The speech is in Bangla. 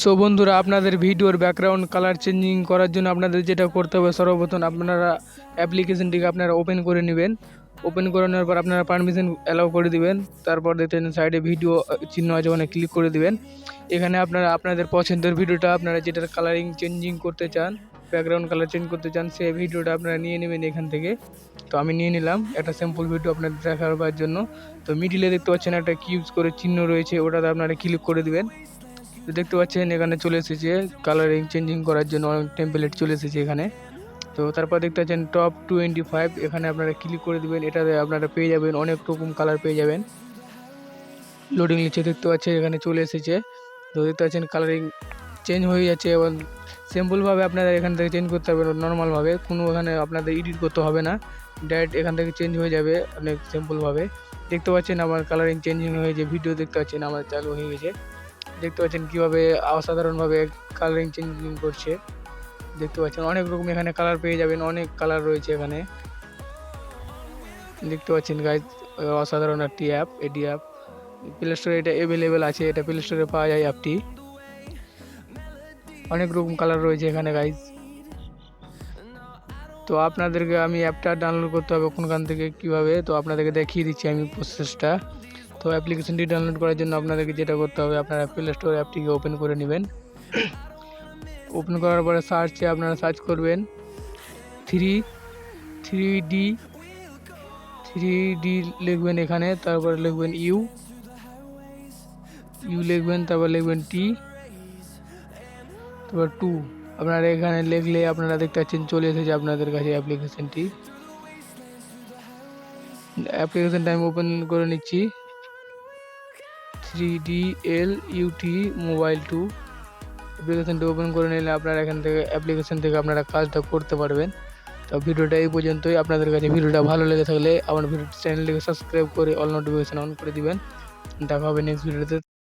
সো বন্ধুরা, আপনাদের ভিডিওর ব্যাকগ্রাউন্ড কালার চেঞ্জিং করার জন্য আপনাদের যেটা করতে হবে, সর্বপ্রথম আপনারা অ্যাপ্লিকেশনটিকে আপনারা ওপেন করে নেবেন। ওপেন করে নেওয়ার পর আপনারা পারমিশন অ্যালাউ করে দিবেন। তারপর দেখতেন সাইডে ভিডিও চিহ্ন আছে, ওখানে ক্লিক করে দিবেন। এখানে আপনারা আপনাদের পছন্দের ভিডিওটা আপনারা যেটার কালারিং চেঞ্জিং করতে চান, ব্যাকগ্রাউন্ড কালার চেঞ্জ করতে চান, সেই ভিডিওটা আপনারা নিয়ে নেবেন এখান থেকে। তো আমি নিয়ে নিলাম একটা স্যাম্পল ভিডিও আপনাদের দেখাবার জন্য। তো মিডিলে দেখতে পাচ্ছেন একটা কিউজ করে চিহ্ন রয়েছে, ওটাতে আপনারা ক্লিক করে দিবেন। তো দেখতে পাচ্ছেন এখানে চলে এসেছে কালারিং চেঞ্জিং করার জন্য অনেক টেমপ্লেট চলে এসেছে এখানে। তো তারপর দেখতে পাচ্ছেন টপ 25, এখানে আপনারা ক্লিক করে দিবেন। এটাতে আপনারা পেয়ে যাবেন অনেক রকম কালার পেয়ে যাবেন। লোডিং নিচে দেখতে পাচ্ছেন এখানে চলে এসেছে। তো দেখতে পাচ্ছেন কালারিং চেঞ্জ হয়ে যাচ্ছে এবং সিম্পলভাবে আপনারা এখান থেকে চেঞ্জ করতে পারবেন নর্মালভাবে, কোনো এখানে আপনাদের এডিট করতে হবে না, ডাইরেক্ট এখান থেকে চেঞ্জ হয়ে যাবে অনেক সিম্পলভাবে। দেখতে পাচ্ছেন আমার কালারিং চেঞ্জিং হয়ে যে ভিডিও দেখতে পাচ্ছেন আমার চালু হয়ে গেছে। দেখতে পাচ্ছেন কীভাবে অসাধারণভাবে কালারিং চেঞ্জিং করছে। দেখতে পাচ্ছেন অনেক রকম এখানে কালার পেয়ে যাবেন, অনেক কালার রয়েছে এখানে। দেখতে পাচ্ছেন গাইজ, অসাধারণ একটি অ্যাপ। এটি অ্যাপ প্লে স্টোরে এটা অ্যাভেলেবেল আছে, এটা প্লে স্টোরে পাওয়া যায় অ্যাপটি। অনেক রকম কালার রয়েছে এখানে গাইজ। তো আপনাদেরকে আমি অ্যাপটা ডাউনলোড করতে হবে কোনখান থেকে কীভাবে, তো আপনাদেরকে দেখিয়ে দিচ্ছি আমি প্রসেসটা। তো অ্যাপ্লিকেশনটি ডাউনলোড করার জন্য আপনাদেরকে যেটা করতে হবে, আপনারা প্লে স্টোর অ্যাপটিকে ওপেন করে নেবেন। ওপেন করার পরে সার্চে আপনারা সার্চ করবেন থ্রি ডি লিখবেন এখানে, তারপরে লিখবেন ইউ লিখবেন, তারপর লিখবেন টি, তারপর 2। আপনারা এখানে লিখলে আপনারা দেখতে পাচ্ছেন চলে এসেছে আপনাদের কাছে অ্যাপ্লিকেশনটা আমি ওপেন করে নিচ্ছি। 3DLUT মোবাইল 2 অ্যাপ্লিকেশনটি ওপেন করে নিলে আপনারা এখান থেকে অ্যাপ্লিকেশন থেকে আপনারা কাজটা করতে পারবেন। তো ভিডিওটা এই পর্যন্তই। আপনাদের কাছে ভিডিওটা ভালো লেগে থাকলে আমার চ্যানেলটিকে সাবস্ক্রাইব করে অল নোটিফিকেশন অন করে দিবেন। দেখা হবে নেক্সট ভিডিওতে।